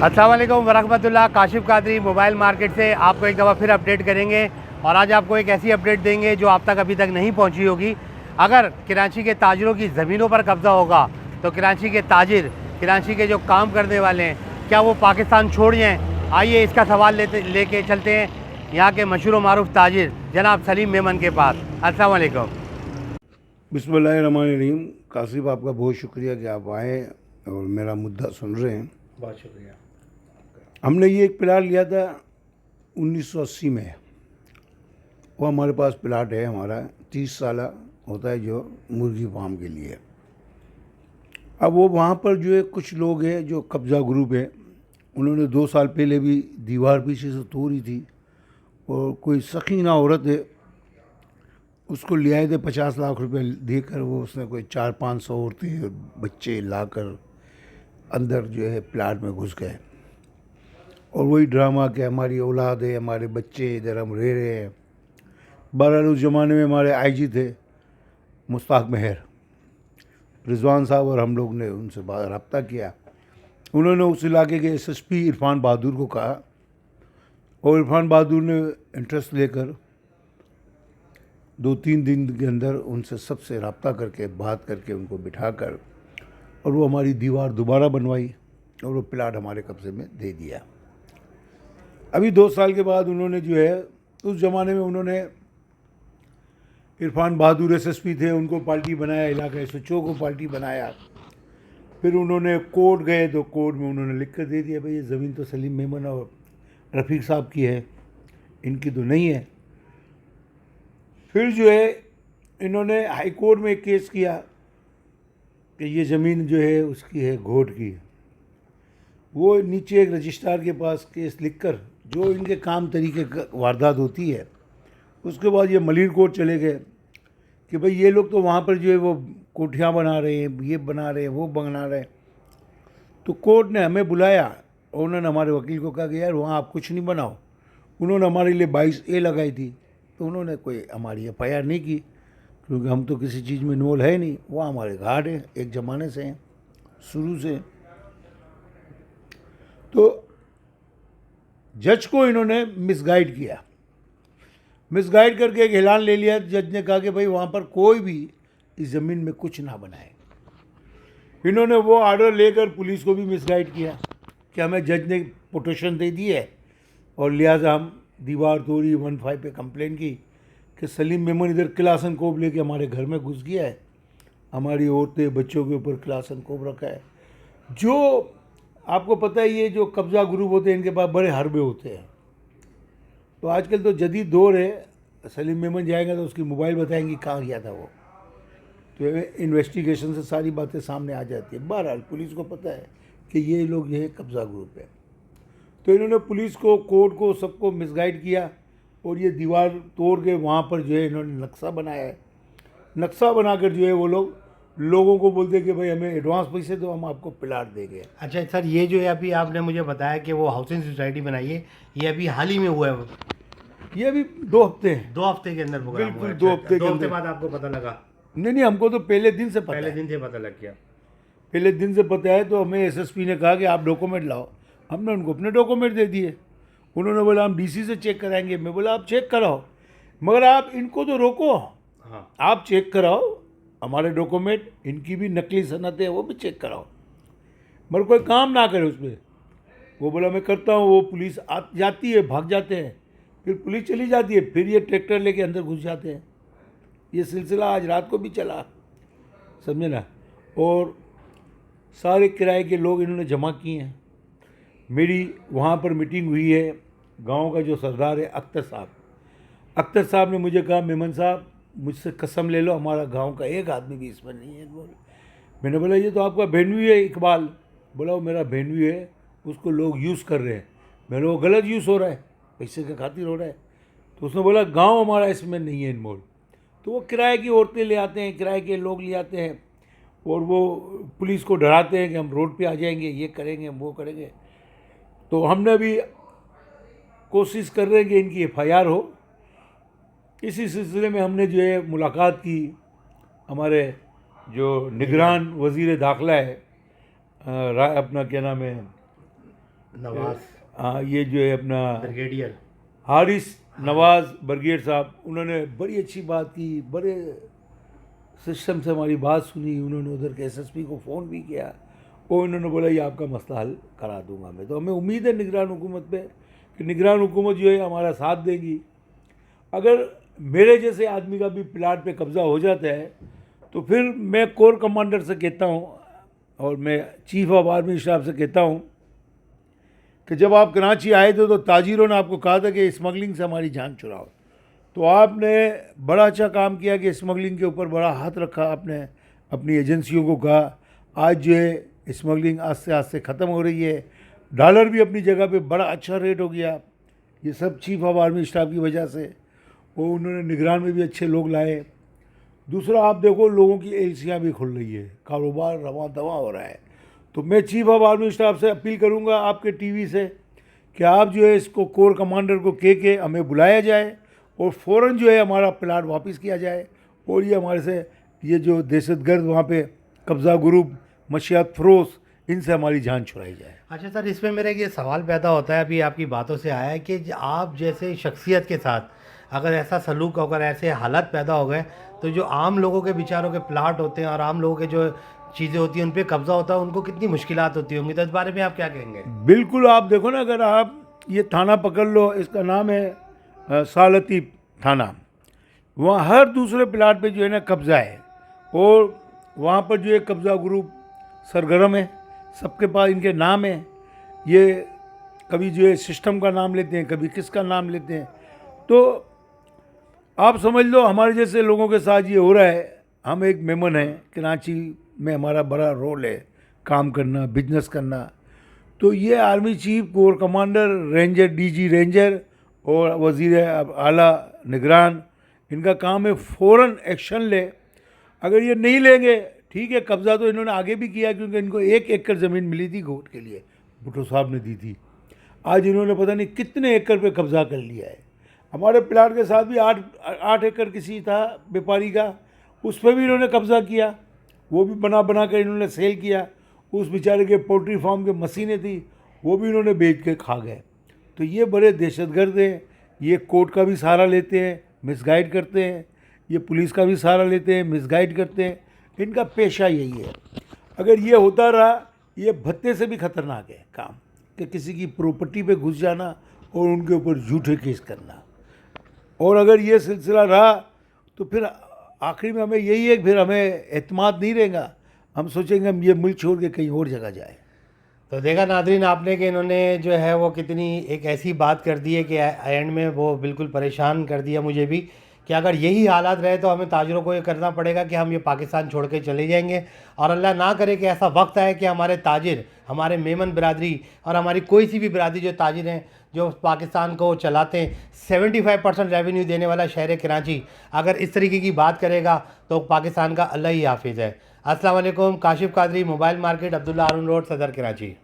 अस्सलाम वालेकुम वरहमतुल्लाह। Kashif Qadri mobile market से आपको एक दफ़ा फिर अपडेट करेंगे और आज आपको एक ऐसी अपडेट देंगे जो आप तक अभी तक नहीं पहुंची होगी। अगर कराची के ताजिरों की ज़मीनों पर कब्ज़ा होगा तो कराची के ताजिर, कराची के जो काम करने वाले हैं, क्या वो पाकिस्तान छोड़ जाएँ? आइए इसका सवाल लेके चलते हैं यहाँ के मशहूर मारूफ ताजिर जनाब सलीम मेमन के पास। अस्सलाम वालेकुम। बिस्मिल्लाहिर्रहमानिर्रहीम। कासिफ, आपका बहुत शुक्रिया कि आप आए और मेरा मुद्दा सुन रहे हैं। बहुत शुक्रिया। हमने ये एक प्लाट लिया था 1980 में। वो हमारे पास प्लाट है, हमारा 30 साल होता है जो मुर्गी फार्म के लिए। अब वो वहाँ पर जो है कुछ लोग हैं जो कब्ज़ा ग्रुप है, उन्होंने 2 साल पहले भी दीवार पीछे से तोड़ी थी और कोई सकीना औरत है उसको ले आए थे 50 लाख रुपए देकर। वो उसने कोई 400-500 औरतें बच्चे लाकर अंदर जो है प्लाट में घुस गए और वही ड्रामा कि हमारी औलाद है, हमारे बच्चे इधर हम रह रहे हैं। बहरहाल उस ज़माने में हमारे आईजी थे मुश्ताक मेहर रिजवान साहब, और हम लोग ने उनसे रब्ता किया। उन्होंने उस इलाके के एसएसपी इरफान बहादुर को कहा और इरफान बहादुर ने इंटरेस्ट लेकर 2-3 दिन के अंदर उनसे सबसे रब्ता करके बात करके उनको बिठाकर और वो हमारी दीवार दोबारा बनवाई और वो प्लाट हमारे कब्ज़े में दे दिया। अभी 2 साल के बाद उन्होंने जो है, उस ज़माने में उन्होंने इरफान बहादुर एसएसपी थे, उनको पार्टी बनाया, इलाका एसएचओ को पार्टी बनाया। फिर उन्होंने कोर्ट गए तो कोर्ट में उन्होंने लिख कर दे दिया भाई ये ज़मीन तो सलीम मेमन और रफ़ीक साहब की है, इनकी तो नहीं है। फिर जो है इन्होंने हाई कोर्ट में एक केस किया कि ये ज़मीन जो है उसकी है घोट की। वो नीचे एक रजिस्ट्रार के पास केस लिखकर, जो इनके काम तरीके वारदात होती है, उसके बाद ये मलिर कोर्ट चले गए कि भाई ये लोग तो वहाँ पर जो है वो कोठियाँ बना रहे हैं, ये बना रहे हैं, वो बना रहे हैं। तो कोर्ट ने हमें बुलाया और उन्होंने हमारे वकील को कहा कि यार वहाँ आप कुछ नहीं बनाओ। उन्होंने हमारे लिए 22A लगाई थी, तो उन्होंने कोई हमारी FIR नहीं की क्योंकि हम तो किसी चीज़ में इन्वॉल्व है नहीं। वो हमारे घाट है, एक ज़माने से हैं, शुरू से। तो जज को इन्होंने मिसगाइड किया, मिसगाइड करके एक ऐलान ले लिया। जज ने कहा कि भाई वहाँ पर कोई भी इस ज़मीन में कुछ ना बनाए। इन्होंने वो आर्डर लेकर पुलिस को भी मिसगाइड किया कि हमें जज ने पोटेशन दे दी है और लिहाजा हम दीवार तोड़ी 15 पे कंप्लेन की कि सलीम मेमन इधर क्लासन कोब लेके हमारे घर में घुस गया है, हमारी औरतें बच्चों के ऊपर क्लासन कोब रखा है। जो आपको पता है ये जो कब्ज़ा ग्रुप होते हैं इनके पास बड़े हरबे होते हैं। तो आजकल तो जदीद दौर है, सलीम मेमन जाएगा तो उसकी मोबाइल बताएंगी कहाँ गया था वो, तो इन्वेस्टिगेशन से सारी बातें सामने आ जाती है। बहरहाल पुलिस को पता है कि ये लोग ये कब्ज़ा ग्रुप है। तो इन्होंने पुलिस को, कोर्ट को, सबको मिसगाइड किया और ये दीवार तोड़ के वहाँ पर जो है इन्होंने नक्शा बनाया है। नक्शा बनाकर जो है वो लोग लोगों को बोलते हैं कि भाई हमें एडवांस पैसे दो, हम आपको प्लाट देंगे। अच्छा सर, ये जो है अभी आपने मुझे बताया कि वो हाउसिंग सोसाइटी बनाई है, ये अभी हाल ही में हुआ है? ये अभी 2 हफ्ते हैं। 2 हफ्ते के अंदर प्रोग्राम हुआ बिल्कुल है? 2 हफ्ते के 2 हफ्ते अंदर। बाद आपको पता लगा? नहीं, हमको तो पहले दिन से पता पहले है। दिन से पता लग गया? पहले दिन से पता है। तो हमें एसएसपी ने कहा कि आप डॉक्यूमेंट लाओ, हमने उनको अपने डॉक्यूमेंट दे दिए। उन्होंने बोला हम डीसी से चेक कराएंगे। मैं बोला आप चेक कराओ, मगर आप इनको तो रोको। हाँ। आप चेक कराओ हमारे डॉक्यूमेंट, इनकी भी नकली सनतें हैं वो भी चेक कराओ, मगर कोई काम ना करे उस पर। वो बोला मैं करता हूँ। वो पुलिस जाती है, भाग जाते हैं, फिर पुलिस चली जाती है, फिर ये ट्रैक्टर लेके अंदर घुस जाते हैं। ये सिलसिला आज रात को भी चला, समझे ना। और सारे किराए के लोग इन्होंने जमा किए हैं। मेरी वहाँ पर मीटिंग हुई है, गांव का जो सरदार है अख्तर साहब, अख्तर साहब ने मुझे कहा मेमन साहब मुझसे कसम ले लो हमारा गांव का एक आदमी भी इसमें नहीं है। मैंने बोला ये तो आपका भेनवी है इकबाल। बोला वो मेरा भेनवी है, उसको लोग यूज़ कर रहे हैं। मैंने वो गलत यूज़ हो रहा है, पैसे के खातिर हो रहा है। तो उसने बोला गांव हमारा इसमें नहीं है इन्वॉल्व। तो वो किराए की औरतें ले आते हैं, किराए के लोग ले आते हैं और वो पुलिस को डराते हैं कि हम रोड पे आ जाएंगे, ये करेंगे, हम वो करेंगे। तो हमने अभी कोशिश कर रहे हैं कि इनकी FIR हो। इसी सिलसिले में हमने जो है मुलाकात की, हमारे जो निगरान वज़ीर दाखिला है अपना क्या नाम है, नवाज हाँ, ये जो है अपना ब्रिगेडियर हारिस नवाज ब्रिगेड साहब, उन्होंने बड़ी अच्छी बात की, बड़े सिस्टम से हमारी बात सुनी। उन्होंने उधर के एसएसपी को फ़ोन भी किया और उन्होंने बोला ये आपका मसला हल करा दूंगा मैं। तो हमें उम्मीद है निगरान हुकूमत पे कि निगरान हुकूमत जो है हमारा साथ देगी। अगर मेरे जैसे आदमी का भी प्लाट पे कब्ज़ा हो जाता है तो फिर मैं कोर कमांडर से कहता हूँ और मैं चीफ ऑफ आर्मी स्टाफ से कहता हूँ कि जब आप कराची आए थे तो ताजिरों ने आपको कहा था कि स्मगलिंग से हमारी जान छुड़ाओ, तो आपने बड़ा अच्छा काम किया कि स्मगलिंग के ऊपर बड़ा हाथ रखा। आपने अपनी एजेंसियों को कहा, आज जो है स्मगलिंग आस्ते आस्ते ख़त्म हो रही है, डॉलर भी अपनी जगह पे बड़ा अच्छा रेट हो गया। ये सब चीफ ऑफ आर्मी स्टाफ की वजह से। वो उन्होंने निगरान में भी अच्छे लोग लाए। दूसरा, आप देखो लोगों की एलसियाँ भी खुल रही है, कारोबार रवा दवा हो रहा है। तो मैं चीफ ऑफ आर्मी स्टाफ से अपील करूंगा आपके टीवी से कि आप जो है इसको कोर कमांडर को कह के हमें बुलाया जाए और फ़ौरन जो है हमारा प्लाट वापस किया जाए और ये हमारे से ये जो दहशतगर्द वहाँ पे कब्ज़ा ग्रुप मशियात फरोश, इनसे हमारी जान छुड़ाई जाए। अच्छा सर, इसमें मेरा एक ये सवाल पैदा होता है, अभी आपकी बातों से आया है कि आप जैसे शख्सियत के साथ अगर ऐसा सलूक, अगर ऐसे हालात पैदा हो गए तो जो आम लोगों के विचारों के प्लाट होते हैं और आम लोगों के जो चीज़ें होती हैं उन पे कब्जा होता है, उनको कितनी मुश्किलात होती होंगी, तो इस बारे में आप क्या कहेंगे? बिल्कुल, आप देखो ना, अगर आप ये थाना पकड़ लो, इसका नाम है सालतीब थाना, वहाँ हर दूसरे प्लाट पे जो है ना कब्ज़ा है और वहाँ पर जो है कब्ज़ा ग्रुप सरगर्म है, सबके पास इनके नाम है। ये कभी जो है सिस्टम का नाम लेते हैं, कभी किसका नाम लेते हैं। तो आप समझ लो हमारे जैसे लोगों के साथ ये हो रहा है। हम एक मेमन हैं, कराची में हमारा बड़ा रोल है काम करना, बिजनेस करना। तो ये army chief, core commander, ranger, DG ranger और वज़ीर आला निगरान, इनका काम है फ़ौरन एक्शन ले। अगर ये नहीं लेंगे, ठीक है, कब्ज़ा तो इन्होंने आगे भी किया क्योंकि इनको 1 एकड़ ज़मीन मिली थी गोट के लिए, भुट्टो साहब ने दी थी। आज इन्होंने पता नहीं कितने एकड़ पे कब्ज़ा कर लिया है। हमारे प्लाट के साथ भी 8 एकड़ किसी था व्यापारी का, उस पर भी इन्होंने कब्ज़ा किया, वो भी बना बना कर इन्होंने सेल किया। उस बेचारे के पोल्ट्री फार्म के मशीनें थी, वो भी इन्होंने बेच के खा गए। तो ये बड़े दहशतगर्द हैं। ये कोर्ट का भी सहारा लेते हैं, मिसगाइड करते हैं, ये पुलिस का भी सहारा लेते हैं, मिसगाइड करते हैं। इनका पेशा यही है। अगर ये होता रहा, ये भत्ते से भी ख़तरनाक है काम कि किसी की प्रॉपर्टी पे घुस जाना और उनके ऊपर झूठे केस करना। और अगर ये सिलसिला रहा तो फिर आखिरी में हमें यही है कि फिर हमें एतमाद नहीं रहेगा, हम सोचेंगे हम ये मुल्क छोड़ के कहीं और जगह जाए। तो देखा नादरीन आपने कि इन्होंने जो है वो कितनी एक ऐसी बात कर दी है कि एंड में वो बिल्कुल परेशान कर दिया मुझे भी, कि अगर यही हालात रहे तो हमें ताजरों को ये करना पड़ेगा कि हम ये पाकिस्तान छोड़ के चले जाएंगे। और अल्लाह ना करे कि ऐसा वक्त आए कि हमारे ताजिर, हमारे मेमन बिरादरी और हमारी कोई सी भी बिरादरी जो ताजिर हैं, जो पाकिस्तान को चलाते हैं, 75% रेवेन्यू देने वाला शहर कराची, अगर इस तरीके की बात करेगा तो पाकिस्तान का अल्लाह ही हाफिज़ है। अस्सलाम वालेकुम। काशिफ कादरी, मोबाइल मार्केट, अब्दुल्ला हारून रोड, सदर कराची।